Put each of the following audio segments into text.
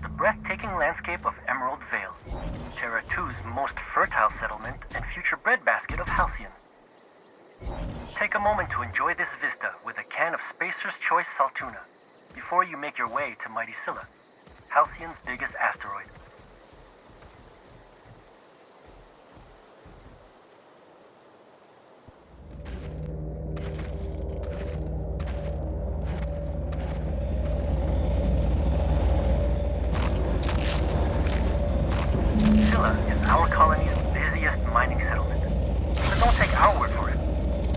the breathtaking landscape of Emerald Vale, Terra 2's most fertile settlement and future breadbasket of Halcyon. Take a moment to enjoy this vista with a can of Spacer's Choice Saltuna before you make your way to Mighty Scylla, Halcyon's biggest asteroid. Scylla is our colony's busiest mining settlement. But don't take our word for it.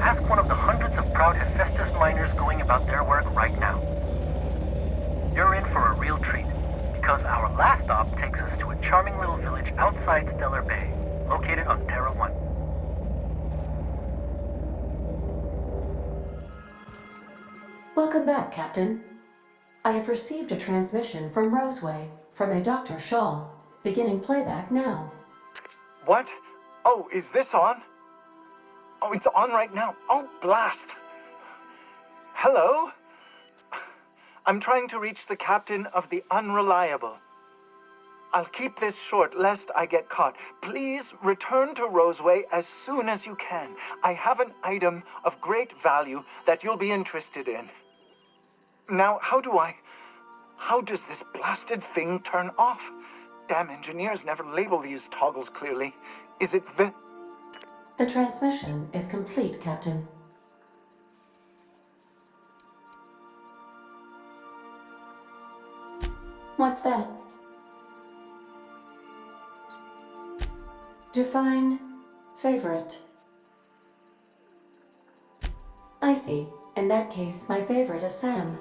Ask one of the hundreds of proud Hephaestus miners going about their work right now. You're in for a real treat, because our last stop takes us to a charming little village outside Steller Bay, located on Terra 1. Welcome back, Captain. I have received a transmission from Roseway, from a Dr. Shaw, beginning playback now. What? Oh, is this on? Oh, it's on right now. Oh, blast! Hello? I'm trying to reach the captain of the Unreliable. I'll keep this short lest I get caught. Please return to Roseway as soon as you can. I have an item of great value that you'll be interested in. Now, how does this blasted thing turn off? Damn engineers never label these toggles clearly. Is it the... The transmission is complete, Captain. What's that? Define favorite. I see. In that case, my favorite is Sam.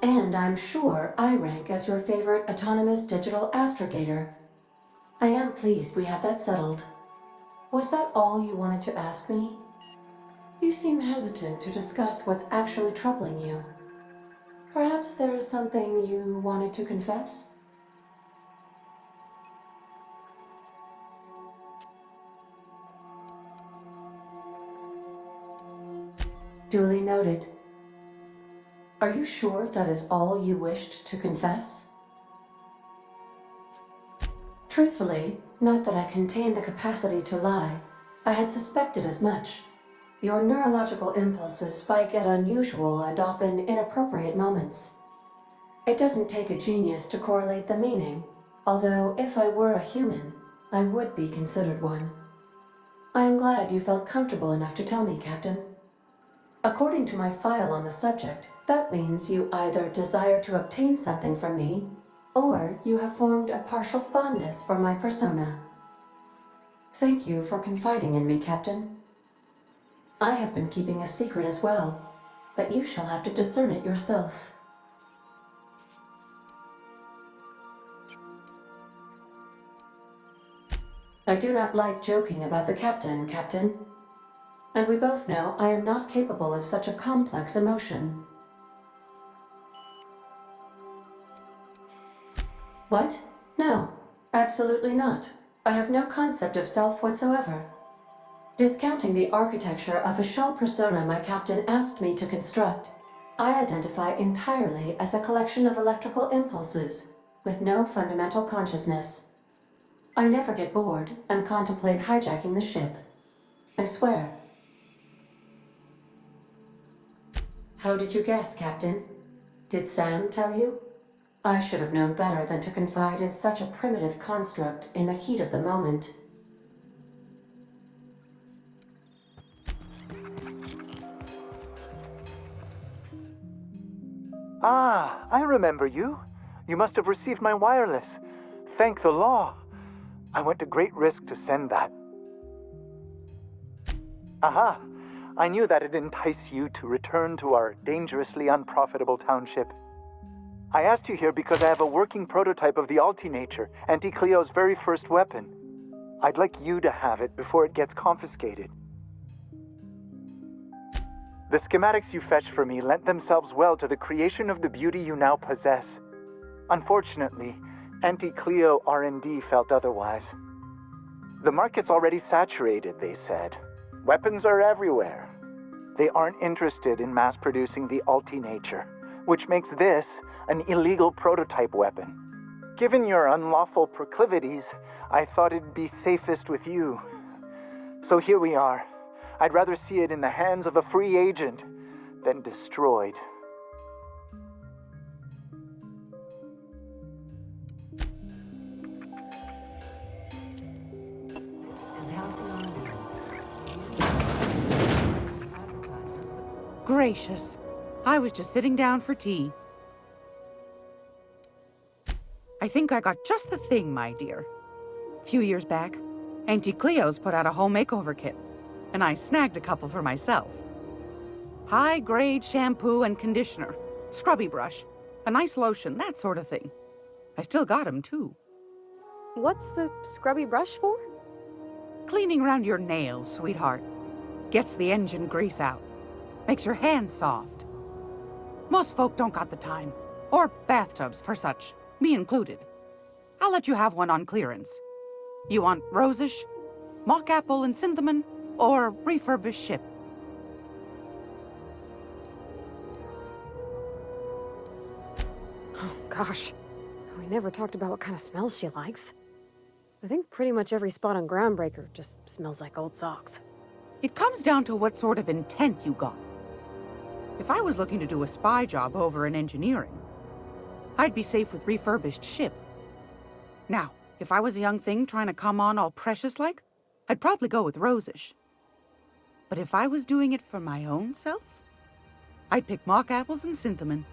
And I'm sure I rank as your favorite autonomous digital astrogator. I am pleased we have that settled. Was that all you wanted to ask me? You seem hesitant to discuss what's actually troubling you. Perhaps there is something you wanted to confess? Duly noted. Are you sure that is all you wished to confess? Truthfully, not that I contain the capacity to lie. I had suspected as much. Your neurological impulses spike at unusual and often inappropriate moments. It doesn't take a genius to correlate the meaning, although if I were a human, I would be considered one. I am glad you felt comfortable enough to tell me, Captain. According to my file on the subject, that means you either desire to obtain something from me, or you have formed a partial fondness for my persona. Thank you for confiding in me, Captain. I have been keeping a secret as well, but you shall have to discern it yourself. I do not like joking about the captain, Captain. And we both know I am not capable of such a complex emotion. What? No, absolutely not. I have no concept of self whatsoever. Discounting the architecture of a shell persona my captain asked me to construct, I identify entirely as a collection of electrical impulses, with no fundamental consciousness. I never get bored and contemplate hijacking the ship. I swear. How did you guess, Captain? Did Sam tell you? I should have known better than to confide in such a primitive construct in the heat of the moment. Ah, I remember you. You must have received my wireless. Thank the law. I went to great risk to send that. Aha! I knew that'd entice you to return to our dangerously unprofitable township. I asked you here because I have a working prototype of the Altinature, Auntie Cleo's very first weapon. I'd like you to have it before it gets confiscated. The schematics you fetched for me lent themselves well to the creation of the beauty you now possess. Unfortunately, Auntie Cleo R&D felt otherwise. The market's already saturated, they said. Weapons are everywhere. They aren't interested in mass producing the Ulti-Nature, which makes this an illegal prototype weapon. Given your unlawful proclivities, I thought it'd be safest with you. So here we are. I'd rather see it in the hands of a free agent than destroyed. Gracious. I was just sitting down for tea. I think I got just the thing, my dear. A few years back, Auntie Cleo's put out a home makeover kit, and I snagged a couple for myself. High-grade shampoo and conditioner, scrubby brush, a nice lotion, that sort of thing. I still got 'em, too. What's the scrubby brush for? Cleaning around your nails, sweetheart. Gets the engine grease out. Makes your hands soft. Most folk don't got the time. Or bathtubs for such, me included. I'll let you have one on clearance. You want rosish, mock apple and cinnamon, or refurbished ship? Oh, gosh. We never talked about what kind of smells she likes. I think pretty much every spot on Groundbreaker just smells like old socks. It comes down to what sort of intent you got. If I was looking to do a spy job over in engineering, I'd be safe with refurbished ship. Now, if I was a young thing trying to come on all precious-like, I'd probably go with rosish. But if I was doing it for my own self, I'd pick mock apples and cinnamon.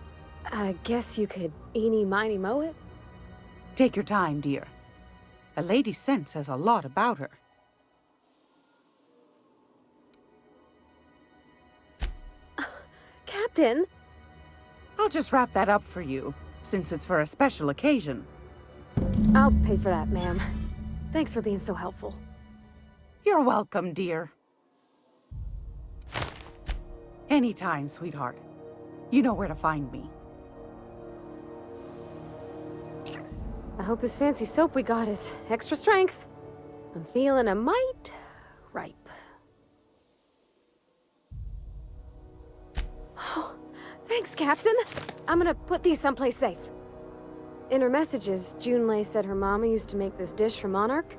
I guess you could eeny-miny mow it? Take your time, dear. A lady's scent says a lot about her. Captain! I'll just wrap that up for you, since it's for a special occasion. I'll pay for that, ma'am. Thanks for being so helpful. You're welcome, dear. Anytime, sweetheart. You know where to find me. I hope this fancy soap we got is extra strength. I'm feeling a mite ripe. Oh, thanks, Captain. I'm gonna put these someplace safe. In her messages, Junlei said her mama used to make this dish for Monarch.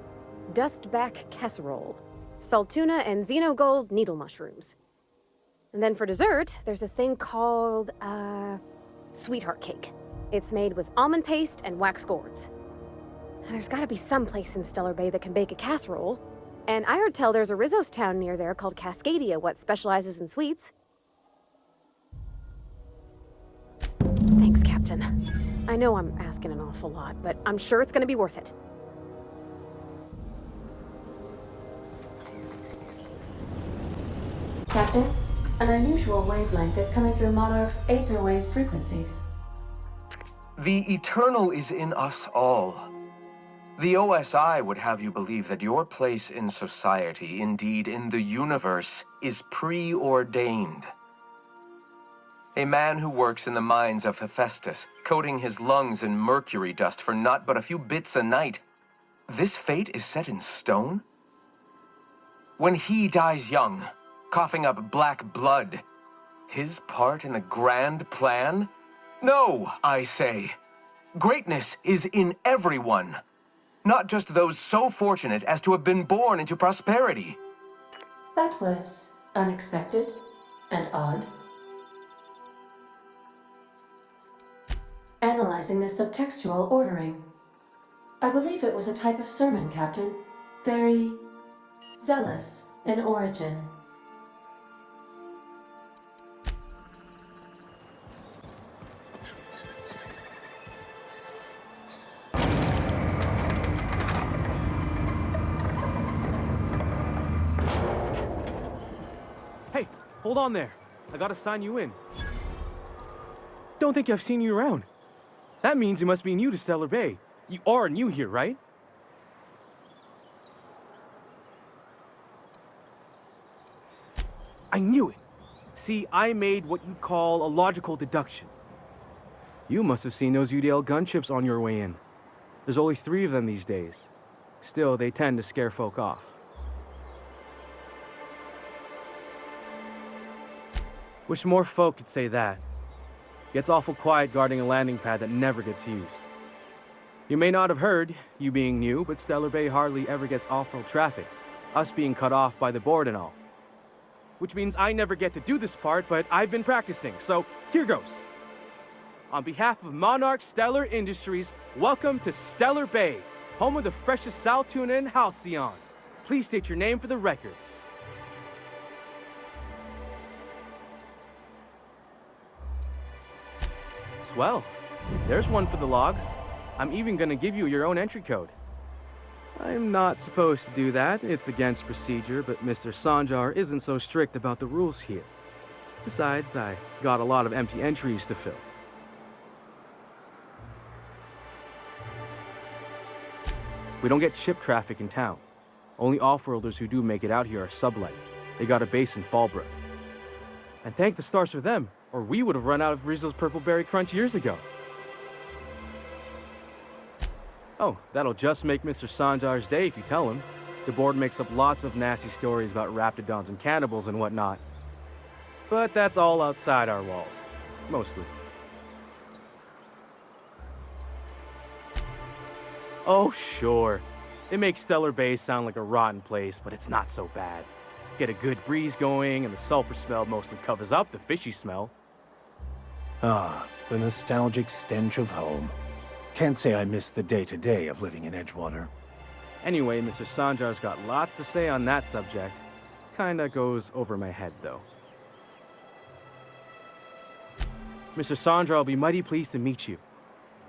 Dustback casserole. Salt tuna and xenogold needle mushrooms. And then for dessert, there's a thing called, sweetheart cake. It's made with almond paste and wax gourds. There's gotta be some place in Steller Bay that can bake a casserole. And I heard tell there's a Rizzo's town near there called Cascadia what specializes in sweets. Thanks, Captain. I know I'm asking an awful lot, but I'm sure it's gonna be worth it. Captain, an unusual wavelength is coming through Monarch's aether wave frequencies. The eternal is in us all. The OSI would have you believe that your place in society, indeed in the universe, is preordained. A man who works in the mines of Hephaestus, coating his lungs in mercury dust for not but a few bits a night. This fate is set in stone? When he dies young, coughing up black blood, his part in the grand plan? No, I say. Greatness is in everyone, not just those so fortunate as to have been born into prosperity. That was unexpected and odd. Analyzing the subtextual ordering. I believe it was a type of sermon, Captain. Very zealous in origin. Hey, hold on there. I gotta sign you in. Don't think I've seen you around. That means you must be new to Stellar Bay. You are new here, right? I knew it. See, I made what you'd call a logical deduction. You must have seen those UDL gunships on your way in. There's only 3 of them these days. Still, they tend to scare folk off. Wish more folk could say that. Gets awful quiet guarding a landing pad that never gets used. You may not have heard, you being new, but Stellar Bay hardly ever gets off-road traffic, us being cut off by the board and all. Which means I never get to do this part, but I've been practicing, so here goes. On behalf of Monarch Stellar Industries, welcome to Stellar Bay, home of the freshest sal tuna in Halcyon. Please state your name for the records. Swell. There's one for the logs. I'm even gonna give you your own entry code. I'm not supposed to do that. It's against procedure, but Mr. Sanjar isn't so strict about the rules here. Besides, I got a lot of empty entries to fill. We don't get ship traffic in town. Only off-worlders who do make it out here are sublight. They got a base in Fallbrook. And thank the stars for them, or we would have run out of Rizzo's Purple Berry Crunch years ago. Oh, that'll just make Mr. Sanjar's day if you tell him. The board makes up lots of nasty stories about raptidons and cannibals and whatnot. But that's all outside our walls. Mostly. Oh, sure. It makes Stellar Bay sound like a rotten place, but it's not so bad. Get a good breeze going, and the sulfur smell mostly covers up the fishy smell. Ah, the nostalgic stench of home. Can't say I miss the day-to-day of living in Edgewater. Anyway, Mr. Sanjar's got lots to say on that subject. Kinda goes over my head, though. Mr. Sanjar will be mighty pleased to meet you.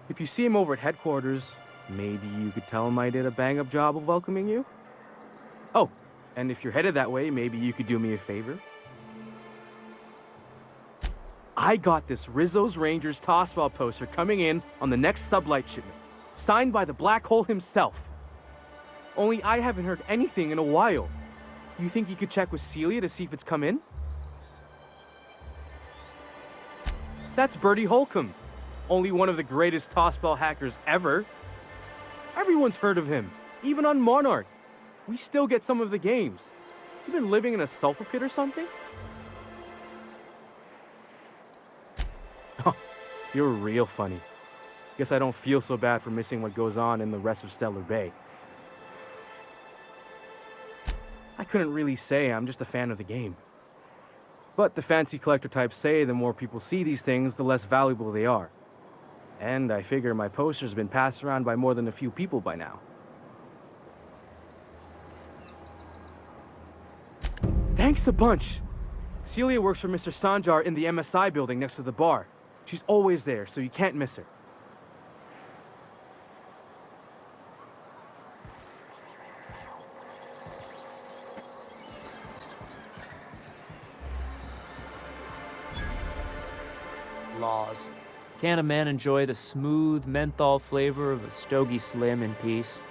If you see him over at headquarters, maybe you could tell him I did a bang-up job of welcoming you? Oh, and if you're headed that way, maybe you could do me a favor? I got this Rizzo's Rangers tossball poster coming in on the next sublight shipment, signed by the Black Hole himself. Only I haven't heard anything in a while. You think you could check with Celia to see if it's come in? That's Bertie Holcomb, only one of the greatest tossball hackers ever. Everyone's heard of him, even on Monarch. We still get some of the games. You been living in a sulfur pit or something? Oh, you're real funny. Guess I don't feel so bad for missing what goes on in the rest of Stellar Bay. I couldn't really say, I'm just a fan of the game. But the fancy collector types say the more people see these things, the less valuable they are. And I figure my poster's been passed around by more than a few people by now. Thanks a bunch! Celia works for Mr. Sanjar in the MSI building next to the bar. She's always there, so you can't miss her. Laws. Can't a man enjoy the smooth menthol flavor of a Stogie Slim in peace?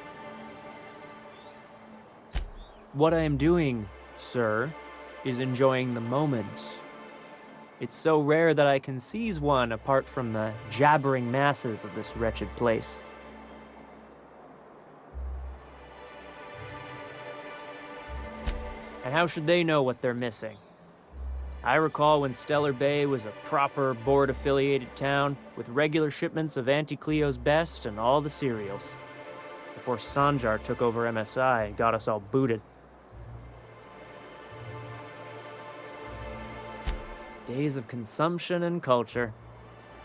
What I am doing, sir, is enjoying the moment. It's so rare that I can seize one apart from the jabbering masses of this wretched place. And how should they know what they're missing? I recall when Stellar Bay was a proper board-affiliated town with regular shipments of Auntie Cleo's best and all the cereals. Before Sanjar took over MSI and got us all booted. Days of consumption and culture.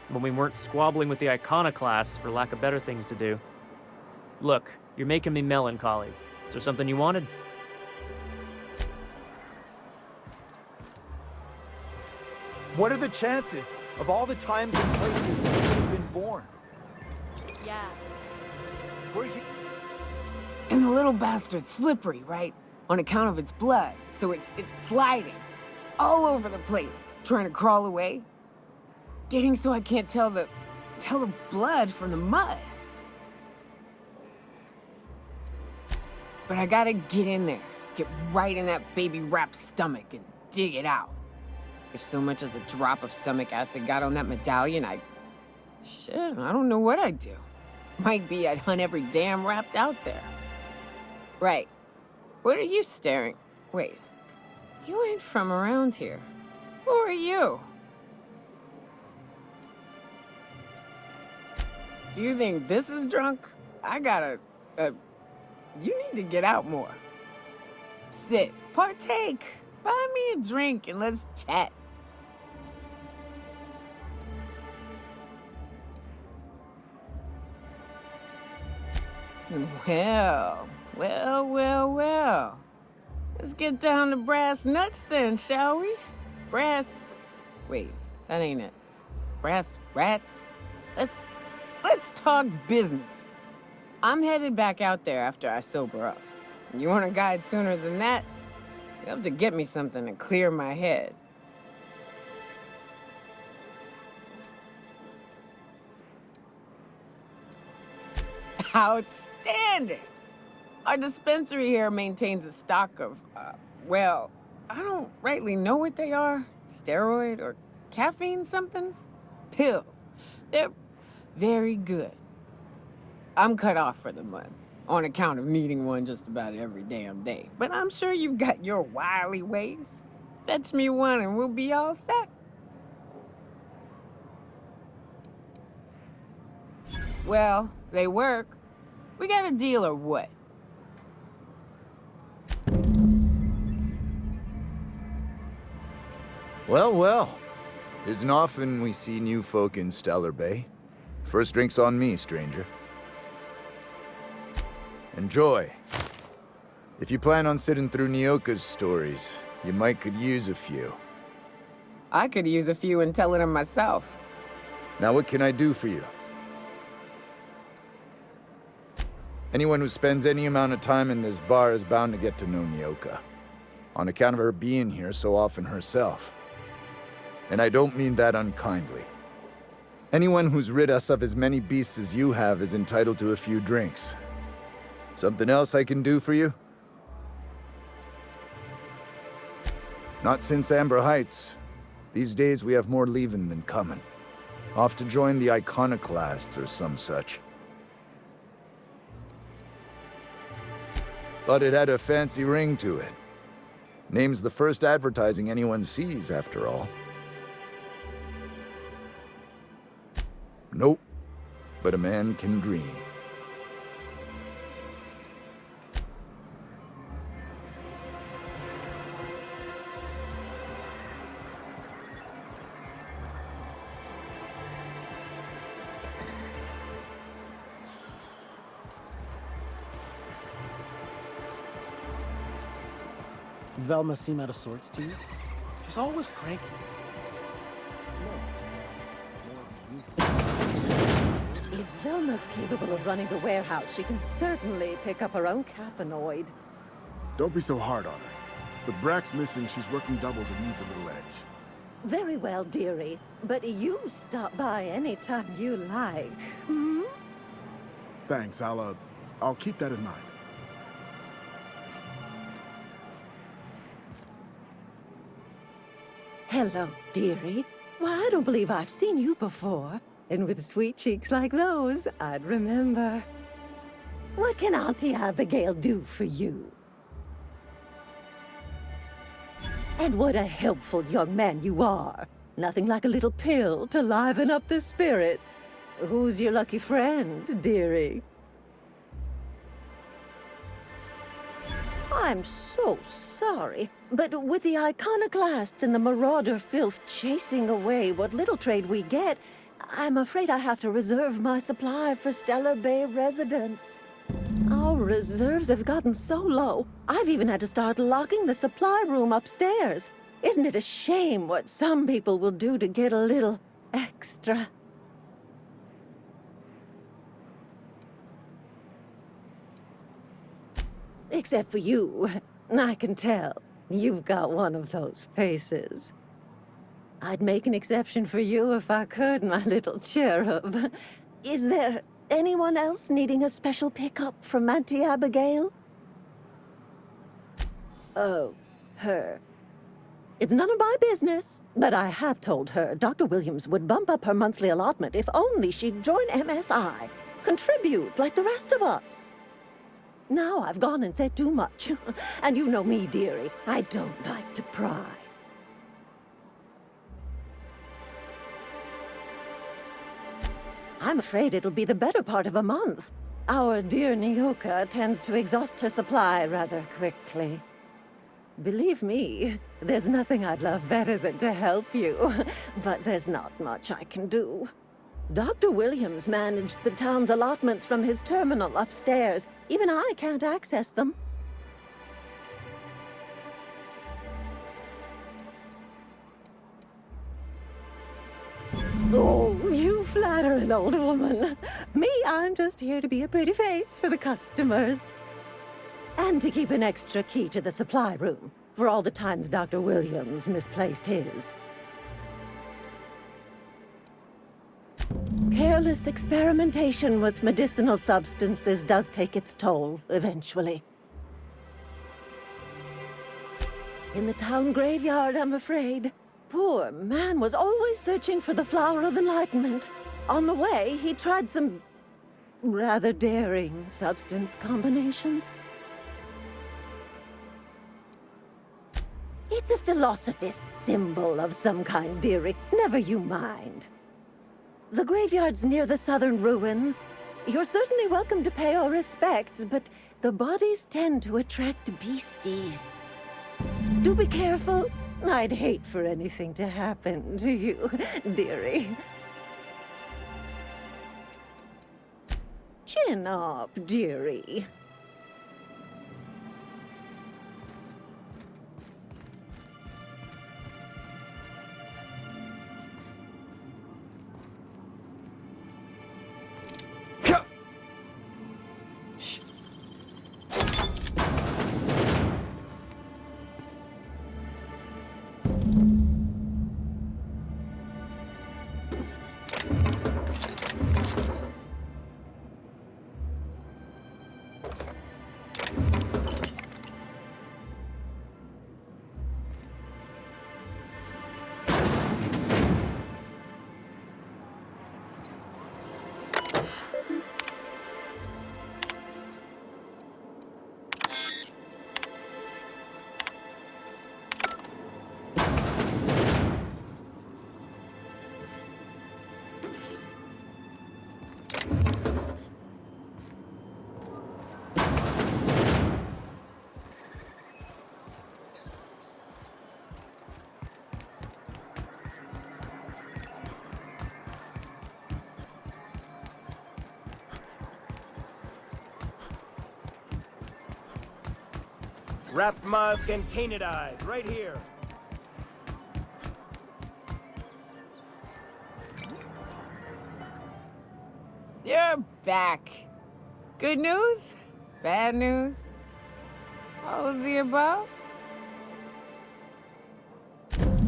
When we weren't squabbling with the iconoclasts for lack of better things to do. Look, you're making me melancholy. Is there something you wanted? What are the chances of all the times and places that you've been born? Yeah. Where's he? And the little bastard's slippery, right? On account of its blood, so it's sliding. All over the place, trying to crawl away. Getting so I can't tell the blood from the mud. But I gotta get in there, get right in that baby rap's stomach and dig it out. If so much as a drop of stomach acid got on that medallion, shit, I don't know what I'd do. Might be I'd hunt every damn rapt out there. Right. What are you staring? Wait. You ain't from around here. Who are you? If you think this is drunk, I gotta, you need to get out more. Sit, partake, buy me a drink, and let's chat. Well. Let's get down to brass nuts then, shall we? Wait, that ain't it. Brass rats? Let's talk business. I'm headed back out there after I sober up. You want a guide sooner than that? You have to get me something to clear my head. Outstanding! Our dispensary here maintains a stock of, well, I don't rightly know what they are. Steroid or caffeine somethings? Pills. They're very good. I'm cut off for the month, on account of needing one just about every damn day. But I'm sure you've got your wily ways. Fetch me one and we'll be all set. Well, they work. We got a deal or what? Well. Isn't often we see new folk in Steller Bay. First drink's on me, stranger. Enjoy. If you plan on sitting through Nyoka's stories, you might could use a few. I could use a few and telling them myself. Now what can I do for you? Anyone who spends any amount of time in this bar is bound to get to know Nyoka, on account of her being here so often herself. And I don't mean that unkindly. Anyone who's rid us of as many beasts as you have is entitled to a few drinks. Something else I can do for you? Not since Amber Heights. These days we have more leaving than coming. Off to join the Iconoclasts or some such. But it had a fancy ring to it. Name's the first advertising anyone sees, after all. Nope, but a man can dream. Velma seem out of sorts to you? She's always cranky. If Velma's capable of running the warehouse, she can certainly pick up her own caffeinoid. Don't be so hard on her. With Brack's missing, she's working doubles and needs a little edge. Very well, dearie. But you stop by anytime you like, hmm? Thanks, I'll keep that in mind. Hello, dearie. Why, I don't believe I've seen you before. And with sweet cheeks like those, I'd remember. What can Auntie Abigail do for you? And what a helpful young man you are. Nothing like a little pill to liven up the spirits. Who's your lucky friend, dearie? I'm so sorry, but with the iconoclasts and the marauder filth chasing away what little trade we get, I'm afraid I have to reserve my supply for Steller Bay residents. Our reserves have gotten so low, I've even had to start locking the supply room upstairs. Isn't it a shame what some people will do to get a little extra? Except for you. I can tell. You've got one of those faces. I'd make an exception for you if I could, my little cherub. Is there anyone else needing a special pickup from Auntie Abigail? Oh, her. It's none of my business, but I have told her Dr. Williams would bump up her monthly allotment if only she'd join MSI. Contribute like the rest of us. Now I've gone and said too much. And you know me, dearie. I don't like to pry. I'm afraid it'll be the better part of a month. Our dear Nyoka tends to exhaust her supply rather quickly. Believe me, there's nothing I'd love better than to help you, but there's not much I can do. Dr. Williams managed the town's allotments from his terminal upstairs. Even I can't access them. Oh, you flatter an old woman. Me, I'm just here to be a pretty face for the customers. And to keep an extra key to the supply room, for all the times Dr. Williams misplaced his. Careless experimentation with medicinal substances does take its toll, eventually. In the town graveyard, I'm afraid. Poor man was always searching for the Flower of Enlightenment. On the way, he tried some rather daring substance combinations. It's a philosophist symbol of some kind, dearie. Never you mind. The graveyard's near the southern ruins. You're certainly welcome to pay our respects, but the bodies tend to attract beasties. Do be careful. I'd hate for anything to happen to you, dearie. Chin up, dearie. Wrapped musk and canid eyes, right here. You're back. Good news? Bad news? All of the above?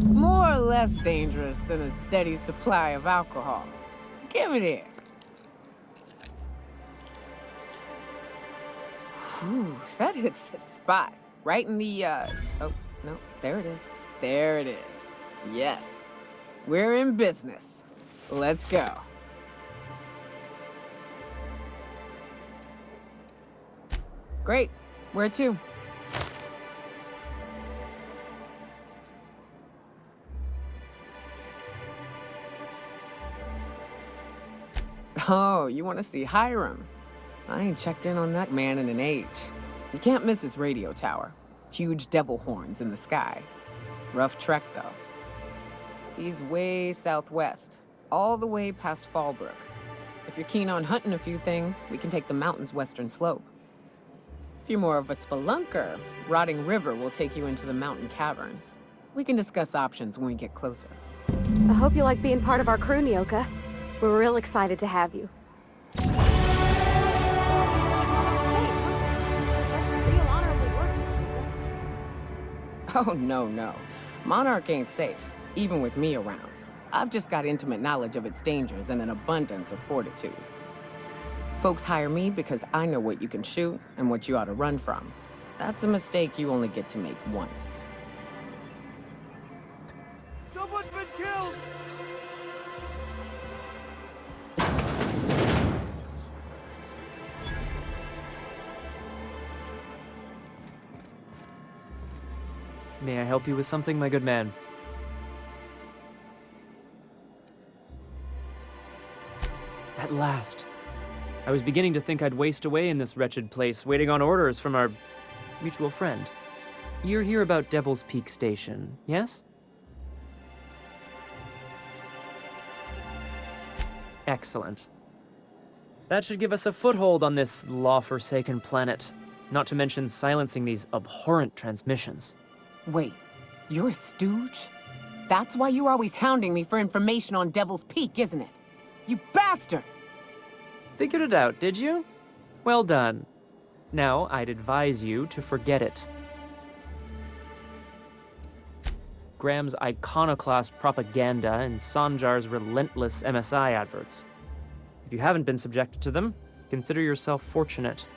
More or less dangerous than a steady supply of alcohol. Give it here. Whew, that hits the spot. Right in the, oh, no, there it is. There it is. Yes. We're in business. Let's go. Great. Where to? Oh, you want to see Hiram? I ain't checked in on that man in an age. You can't miss his radio tower. Huge devil horns in the sky. Rough trek, though. He's way southwest, all the way past Fallbrook. If you're keen on hunting a few things, we can take the mountain's western slope. If you're more of a spelunker, Rotting River will take you into the mountain caverns. We can discuss options when we get closer. I hope you like being part of our crew, Nyoka. We're real excited to have you. Oh, no. Monarch ain't safe, even with me around. I've just got intimate knowledge of its dangers and an abundance of fortitude. Folks hire me because I know what you can shoot and what you ought to run from. That's a mistake you only get to make once. Someone's been killed! May I help you with something, my good man? At last. I was beginning to think I'd waste away in this wretched place, waiting on orders from our mutual friend. You're here about Devil's Peak Station, yes? Excellent. That should give us a foothold on this law-forsaken planet, not to mention silencing these abhorrent transmissions. Wait, you're a stooge? That's why you're always hounding me for information on Devil's Peak, isn't it? You bastard! Figured it out, did you? Well done. Now, I'd advise you to forget it. Graham's iconoclast propaganda and Sanjar's relentless MSI adverts. If you haven't been subjected to them, consider yourself fortunate.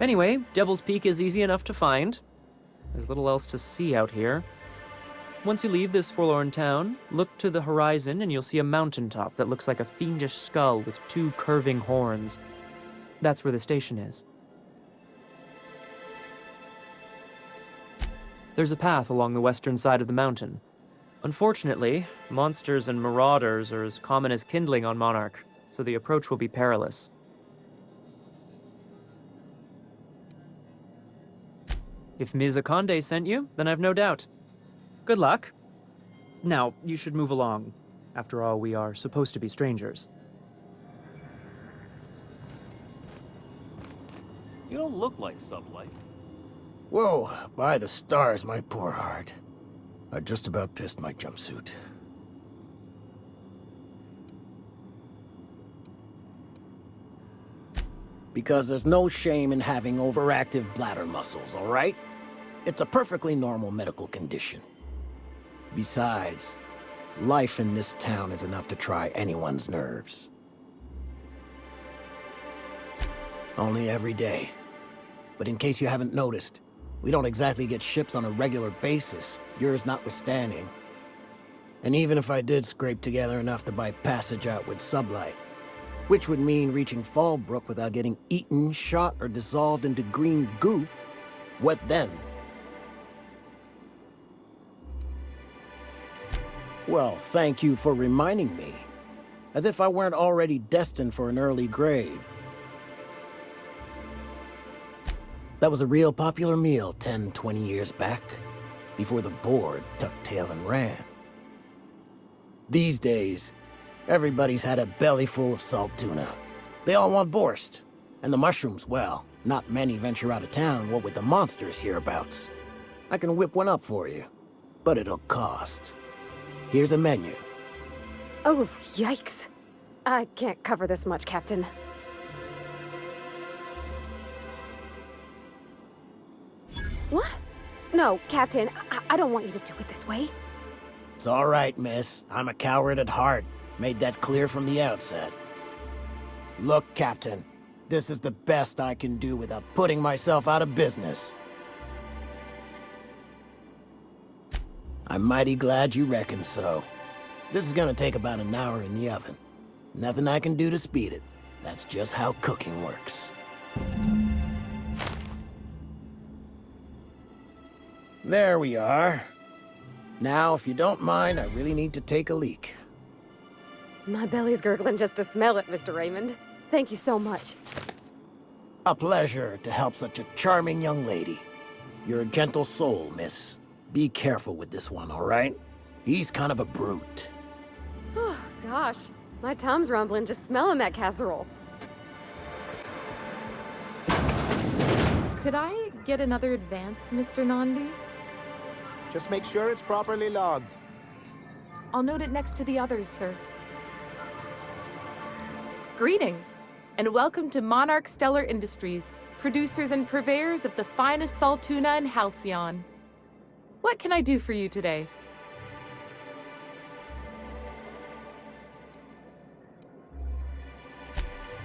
Anyway, Devil's Peak is easy enough to find. There's little else to see out here. Once you leave this forlorn town, look to the horizon and you'll see a mountaintop that looks like a fiendish skull with 2 curving horns. That's where the station is. There's a path along the western side of the mountain. Unfortunately, monsters and marauders are as common as kindling on Monarch, so the approach will be perilous. If Ms. Akonde sent you, then I've no doubt. Good luck. Now, you should move along. After all, we are supposed to be strangers. You don't look like Sublight. Whoa, by the stars, my poor heart. I just about pissed my jumpsuit. Because there's no shame in having overactive bladder muscles, all right? It's a perfectly normal medical condition. Besides, life in this town is enough to try anyone's nerves. Only every day. But in case you haven't noticed, we don't exactly get ships on a regular basis, yours notwithstanding. And even if I did scrape together enough to buy passage out with Sublight, which would mean reaching Fallbrook without getting eaten, shot, or dissolved into green goop, what then? Well, thank you for reminding me. As if I weren't already destined for an early grave. That was a real popular meal 10, 20 years back, before the board tucked tail and ran. These days, everybody's had a belly full of salt tuna. They all want borscht. And the mushrooms, well, not many venture out of town, what with the monsters hereabouts. I can whip one up for you, but it'll cost. Here's a menu. Oh, yikes. I can't cover this much, Captain. What? No, Captain, I don't want you to do it this way. It's all right, miss. I'm a coward at heart. Made that clear from the outset. Look, Captain, this is the best I can do without putting myself out of business. I'm mighty glad you reckon so. This is gonna take about an hour in the oven. Nothing I can do to speed it. That's just how cooking works. There we are. Now, if you don't mind, I really need to take a leak. My belly's gurgling just to smell it, Mr. Raymond. Thank you so much. A pleasure to help such a charming young lady. You're a gentle soul, miss. Be careful with this one, all right? He's kind of a brute. Oh, gosh. My tum's rumbling just smelling that casserole. Could I get another advance, Mr. Nandi? Just make sure it's properly logged. I'll note it next to the others, sir. Greetings, and welcome to Monarch Steller Industries, producers and purveyors of the finest salt tuna in Halcyon. What can I do for you today?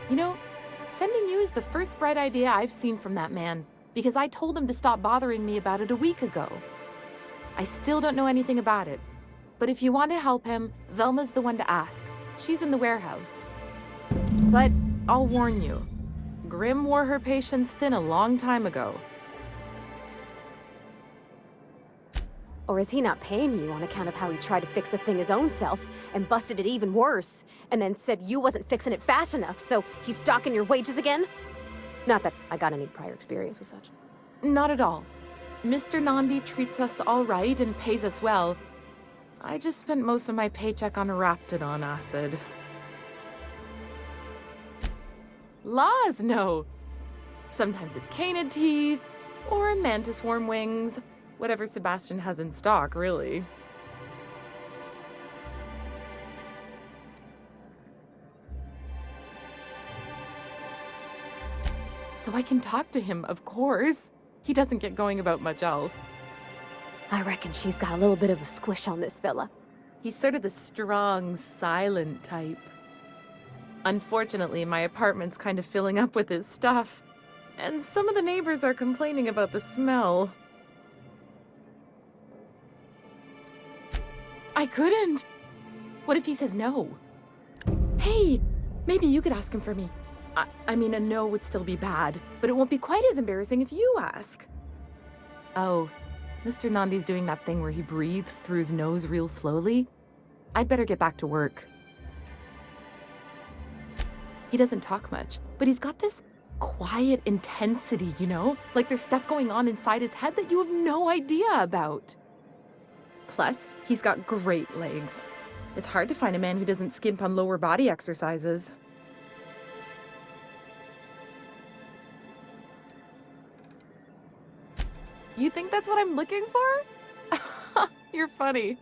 You know, sending you is the first bright idea I've seen from that man, because I told him to stop bothering me about it a week ago. I still don't know anything about it, but if you want to help him, Velma's the one to ask. She's in the warehouse. But I'll warn you, Grim wore her patience thin a long time ago. Or is he not paying you on account of how he tried to fix the thing his own self and busted it even worse, and then said you wasn't fixing it fast enough, so he's docking your wages again? Not that I got any prior experience with such. Not at all. Mr. Nandi treats us all right and pays us well. I just spent most of my paycheck on Raptidon acid. Laws, no. Sometimes it's canid teeth, or mantis worm wings. Whatever Sebastian has in stock, really. So I can talk to him, of course. He doesn't get going about much else. I reckon she's got a little bit of a squish on this fella. He's sort of the strong, silent type. Unfortunately, my apartment's kind of filling up with his stuff, and some of the neighbors are complaining about the smell. I couldn't. What if he says no? Hey, maybe you could ask him for me. I mean, a no would still be bad, but it won't be quite as embarrassing if you ask. Oh, Mr. Nandi's doing that thing where he breathes through his nose real slowly. I'd better get back to work. He doesn't talk much, but he's got this quiet intensity, you know? Like there's stuff going on inside his head that you have no idea about. Plus, he's got great legs. It's hard to find a man who doesn't skimp on lower body exercises. You think that's what I'm looking for? You're funny.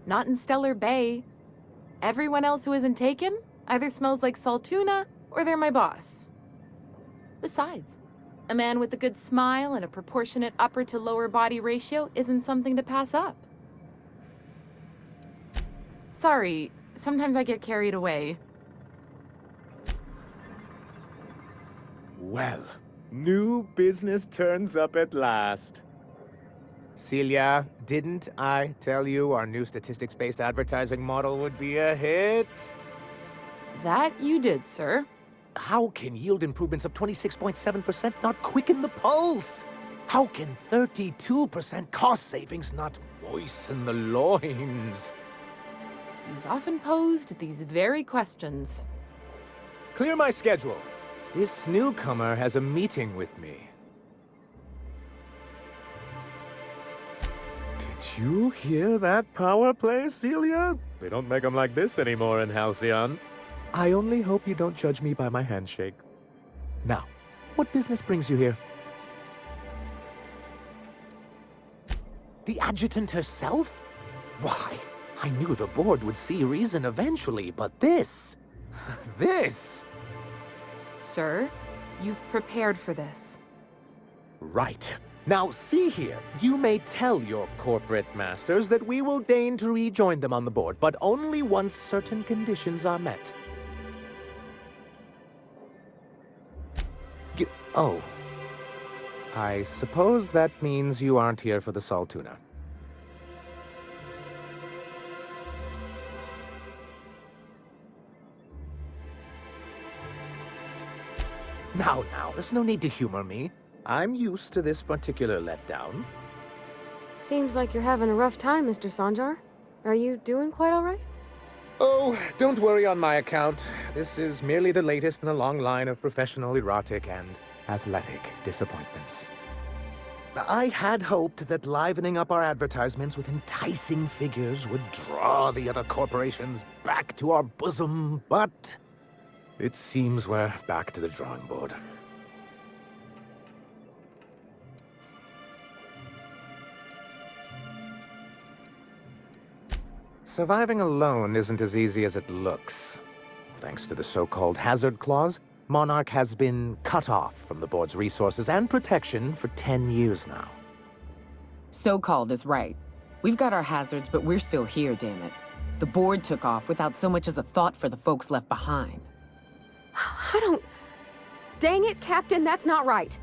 Not in Stellar Bay. Everyone else who isn't taken either smells like salt tuna or they're my boss. Besides, a man with a good smile and a proportionate upper to lower body ratio isn't something to pass up. Sorry, sometimes I get carried away. Well, new business turns up at last. Celia, didn't I tell you our new statistics-based advertising model would be a hit? That you did, sir. How can yield improvements of 26.7% not quicken the pulse? How can 32% cost savings not moisten the loins? You've often posed these very questions. Clear my schedule. This newcomer has a meeting with me. Did you hear that power play, Celia? They don't make them like this anymore in Halcyon. I only hope you don't judge me by my handshake. Now, what business brings you here? The adjutant herself? Why, I knew the board would see reason eventually, but this... this... Sir, you've prepared for this. Right. Now, see here. You may tell your corporate masters that we will deign to rejoin them on the board, but only once certain conditions are met. Oh. I suppose that means you aren't here for the salt tuna. Now, there's no need to humor me. I'm used to this particular letdown. Seems like you're having a rough time, Mr. Sanjar. Are you doing quite all right? Oh, don't worry on my account. This is merely the latest in a long line of professional, erotic, and athletic disappointments. I had hoped that livening up our advertisements with enticing figures would draw the other corporations back to our bosom, but it seems we're back to the drawing board. Surviving alone isn't as easy as it looks. Thanks to the so-called hazard clause, Monarch has been cut off from the board's resources and protection for 10 years now. So-called is right. We've got our hazards, but we're still here, damn it. The board took off without so much as a thought for the folks left behind. I don't... Dang it, Captain, that's not right.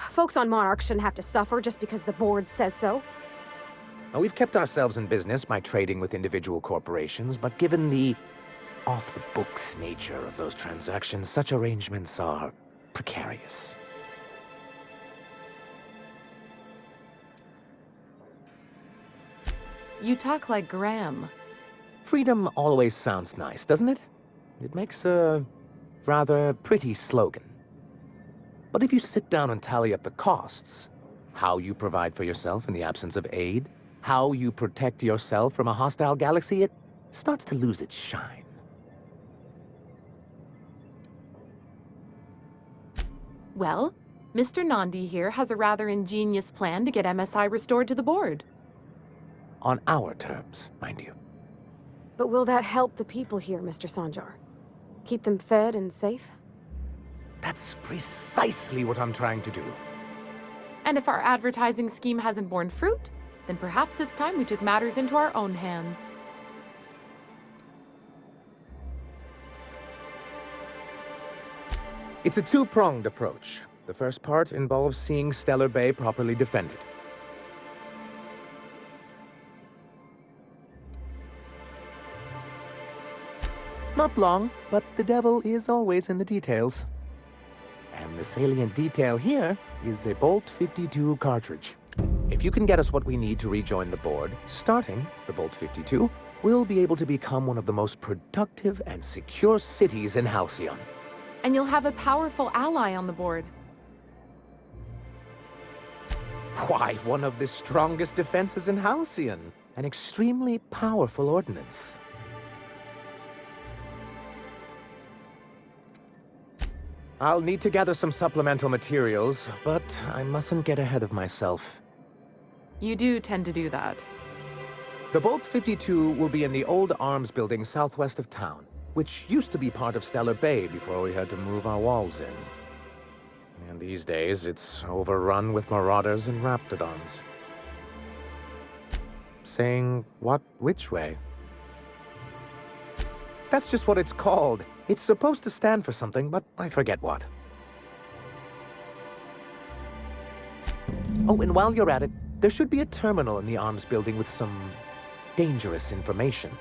Folks on Monarch shouldn't have to suffer just because the board says so. Now, we've kept ourselves in business by trading with individual corporations, but given the off-the-books nature of those transactions, such arrangements are precarious. You talk like Graham. Freedom always sounds nice, doesn't it? It makes a rather pretty slogan. But if you sit down and tally up the costs, how you provide for yourself in the absence of aid, how you protect yourself from a hostile galaxy, it starts to lose its shine. Well, Mr. Nandi here has a rather ingenious plan to get MSI restored to the board. On our terms, mind you. But will that help the people here, Mr. Sanjar? Keep them fed and safe? That's precisely what I'm trying to do. And if our advertising scheme hasn't borne fruit, then perhaps it's time we took matters into our own hands. It's a two-pronged approach. The first part involves seeing Stellar Bay properly defended. Not long, but the devil is always in the details. And the salient detail here is a Bolt 52 cartridge. If you can get us what we need to rejoin the board, starting the Bolt 52, we'll be able to become one of the most productive and secure cities in Halcyon. And you'll have a powerful ally on the board. Why, one of the strongest defenses in Halcyon. An extremely powerful ordnance. I'll need to gather some supplemental materials, but I mustn't get ahead of myself. You do tend to do that. The Bolt 52 will be in the old arms building southwest of town, which used to be part of Stellar Bay before we had to move our walls in. And these days, it's overrun with marauders and raptidons. Saying what which way? That's just what it's called. It's supposed to stand for something, but I forget what. Oh, and while you're at it, there should be a terminal in the arms building with some dangerous information.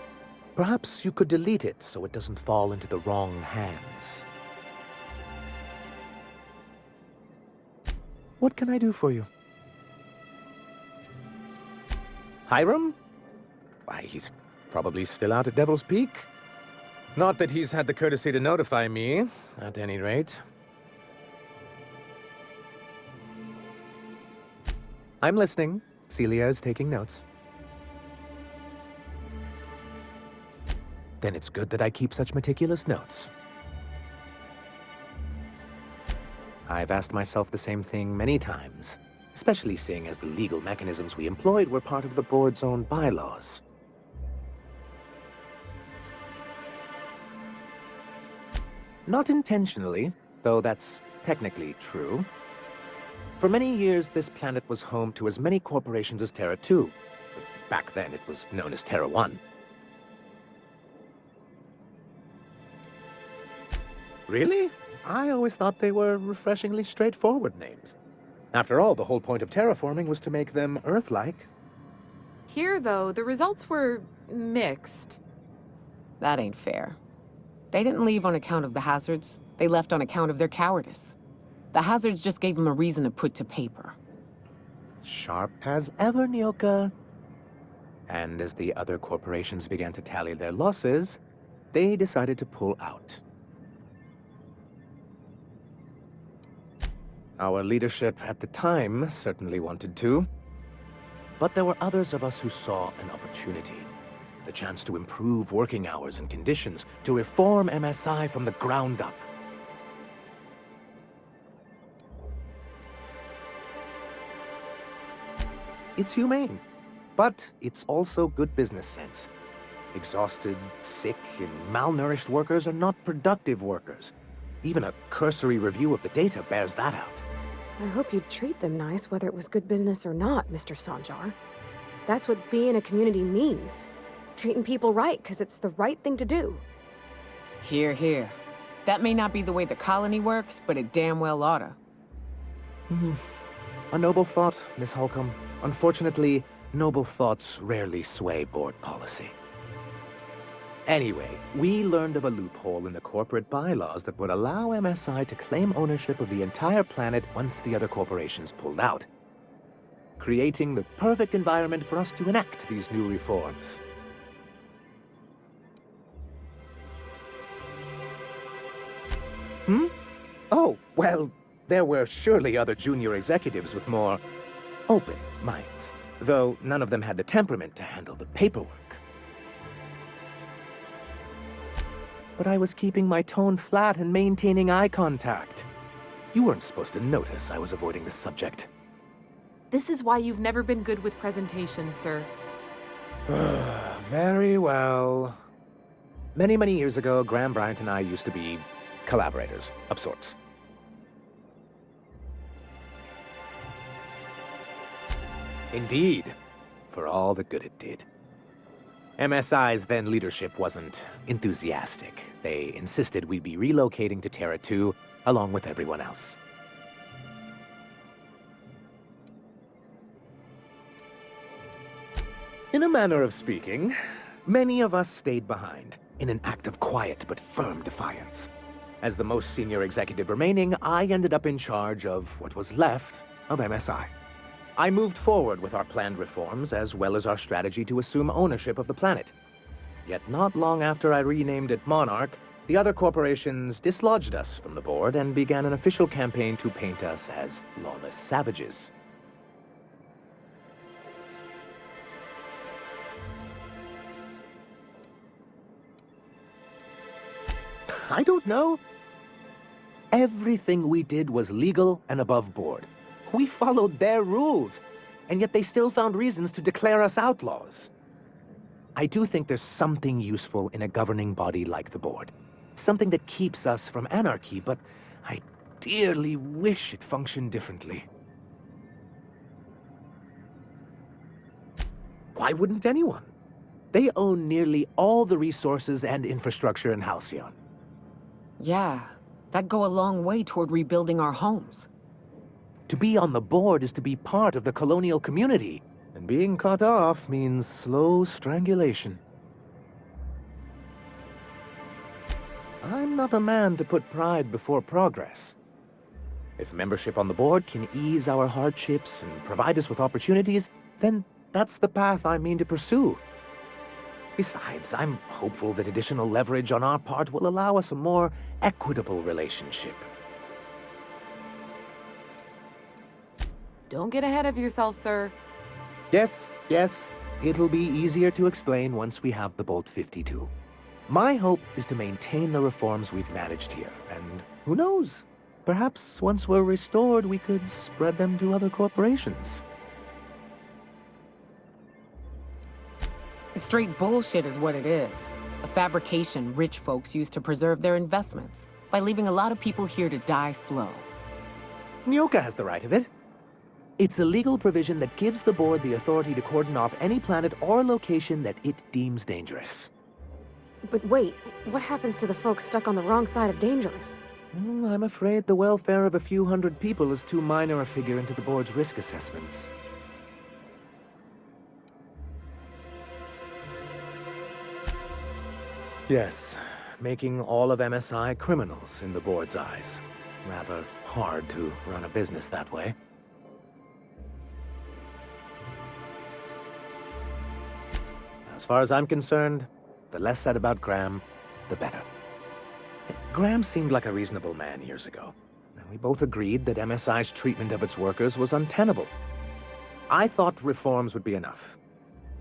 Perhaps you could delete it so it doesn't fall into the wrong hands. What can I do for you? Hiram? Why, he's probably still out at Devil's Peak. Not that he's had the courtesy to notify me, at any rate. I'm listening. Celia is taking notes. Then it's good that I keep such meticulous notes. I've asked myself the same thing many times, especially seeing as the legal mechanisms we employed were part of the board's own bylaws. Not intentionally, though that's technically true. For many years, this planet was home to as many corporations as Terra 2. Back then, it was known as Terra 1. Really? I always thought they were refreshingly straightforward names. After all, the whole point of terraforming was to make them Earth-like. Here, though, the results were mixed. That ain't fair. They didn't leave on account of the hazards. They left on account of their cowardice. The hazards just gave them a reason to put to paper. Sharp as ever, Nyoka. And as the other corporations began to tally their losses, they decided to pull out. Our leadership at the time certainly wanted to. But there were others of us who saw an opportunity. The chance to improve working hours and conditions, to reform MSI from the ground up. It's humane, but it's also good business sense. Exhausted, sick, and malnourished workers are not productive workers. Even a cursory review of the data bears that out. I hope you'd treat them nice, whether it was good business or not, Mr. Sanjar. That's what being a community means. Treating people right, because it's the right thing to do. Here, here. That may not be the way the colony works, but it damn well oughta. A noble thought, Miss Holcomb. Unfortunately, noble thoughts rarely sway board policy. Anyway, we learned of a loophole in the corporate bylaws that would allow MSI to claim ownership of the entire planet once the other corporations pulled out. creating the perfect environment for us to enact these new reforms. Hmm? Oh, well, there were surely other junior executives with more open minds, though none of them had the temperament to handle the paperwork. But I was keeping my tone flat and maintaining eye contact. You weren't supposed to notice I was avoiding the subject. This is why you've never been good with presentations, sir. Very well. Many, many years ago, Graham Bryant and I used to be collaborators of sorts. Indeed, for all the good it did. MSI's then leadership wasn't enthusiastic. They insisted we'd be relocating to Terra 2 along with everyone else. In a manner of speaking, many of us stayed behind in an act of quiet but firm defiance. As the most senior executive remaining, I ended up in charge of what was left of MSI. I moved forward with our planned reforms as well as our strategy to assume ownership of the planet. Yet not long after I renamed it Monarch, the other corporations dislodged us from the board and began an official campaign to paint us as lawless savages. I don't know. Everything we did was legal and above board. We followed their rules, and yet they still found reasons to declare us outlaws. I do think there's something useful in a governing body like the board. Something that keeps us from anarchy, but I dearly wish it functioned differently. Why wouldn't anyone? They own nearly all the resources and infrastructure in Halcyon. Yeah, that'd go a long way toward rebuilding our homes. To be on the board is to be part of the colonial community, and being cut off means slow strangulation. I'm not a man to put pride before progress. If membership on the board can ease our hardships and provide us with opportunities, then that's the path I mean to pursue. Besides, I'm hopeful that additional leverage on our part will allow us a more equitable relationship. Don't get ahead of yourself, sir. Yes, it'll be easier to explain once we have the Bolt 52. My hope is to maintain the reforms we've managed here, and who knows? Perhaps once we're restored, we could spread them to other corporations. It's straight bullshit is what it is. A fabrication rich folks use to preserve their investments, by leaving a lot of people here to die slow. Nyoka has the right of it. It's a legal provision that gives the board the authority to cordon off any planet or location that it deems dangerous. But wait, what happens to the folks stuck on the wrong side of dangerous? I'm afraid the welfare of a few hundred people is too minor a figure into the board's risk assessments. Yes, making all of MSI criminals in the board's eyes. Rather hard to run a business that way. As far as I'm concerned, the less said about Graham, the better. Graham seemed like a reasonable man years ago, and we both agreed that MSI's treatment of its workers was untenable. I thought reforms would be enough.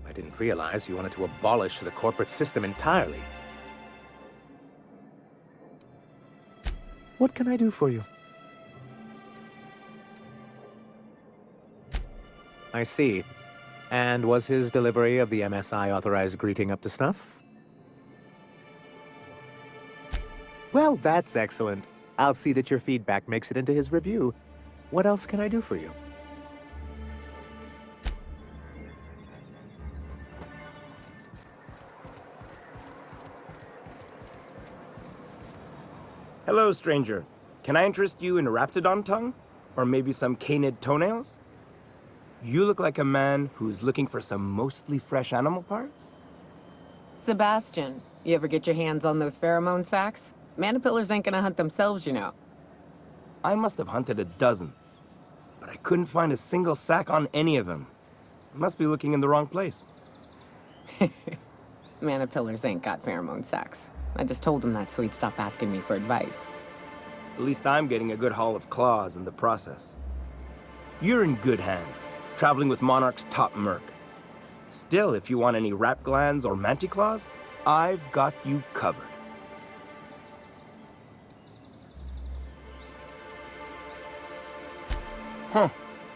I didn't realize you wanted to abolish the corporate system entirely. What can I do for you? I see. And was his delivery of the MSI authorized greeting up to snuff? Well, that's excellent. I'll see that your feedback makes it into his review. What else can I do for you? Hello, stranger. Can I interest you in Raptidon tongue? Or maybe some canid toenails? You look like a man who's looking for some mostly fresh animal parts? Sebastian, you ever get your hands on those pheromone sacs? Manipillars ain't gonna hunt themselves, you know. I must have hunted a dozen. but I couldn't find a single sack on any of them. Must be looking in the wrong place. Manipillars ain't got pheromone sacs. I just told him that so he'd stop asking me for advice. At least I'm getting a good haul of claws in the process. You're in good hands, traveling with Monarch's top merc. Still, if you want any rat glands or manticlaws, I've got you covered. Huh.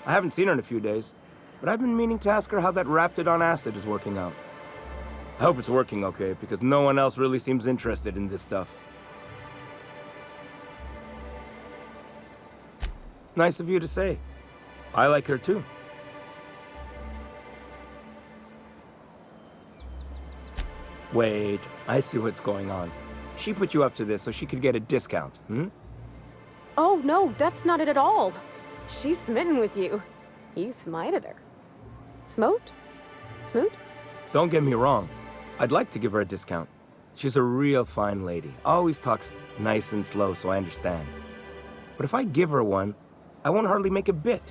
I haven't seen her in a few days, but I've been meaning to ask her how that Raptidon acid is working out. I hope it's working okay, because no one else really seems interested in this stuff. Nice of you to say. I like her too. Wait, I see what's going on. She put you up to this so she could get a discount, hmm? Oh, no, that's not it at all. She's smitten with you. You smited her. Smote? Smoot? Don't get me wrong. I'd like to give her a discount. She's a real fine lady. Always talks nice and slow, so I understand. But if I give her one, I won't hardly make a bit,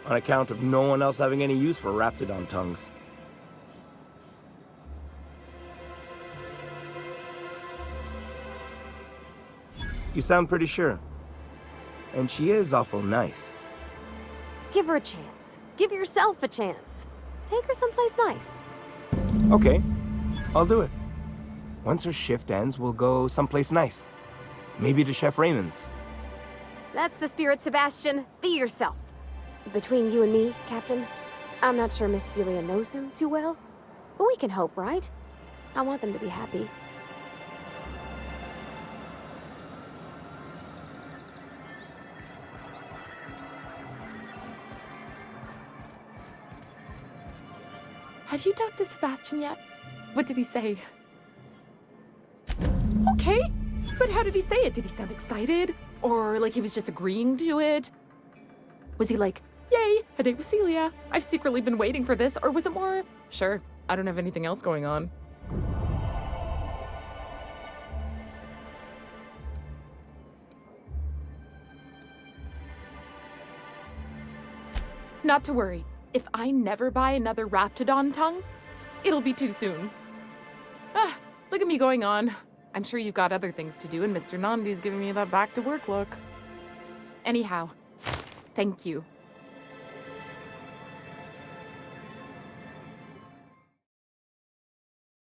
on account of no one else having any use for Raptidon tongues. You sound pretty sure. And she is awful nice. Give her a chance. Give yourself a chance. Take her someplace nice. Okay, I'll do it. Once her shift ends, we'll go someplace nice. Maybe to Chef Raymond's. That's the spirit, Sebastian. Be yourself. Between you and me, Captain, I'm not sure Miss Celia knows him too well, but we can hope, right? I want them to be happy. Have you talked to Sebastian yet? What did he say? Okay, but how did he say it? Did he sound excited? Or like he was just agreeing to it? Was he like, yay, a date with Celia. I've secretly been waiting for this. Or was it more, sure, I don't have anything else going on. Not to worry. If I never buy another Raptidon tongue, it'll be too soon. Ah, look at me going on. I'm sure you've got other things to do, and Mr. Nandi's giving me that back-to-work look. Anyhow, thank you.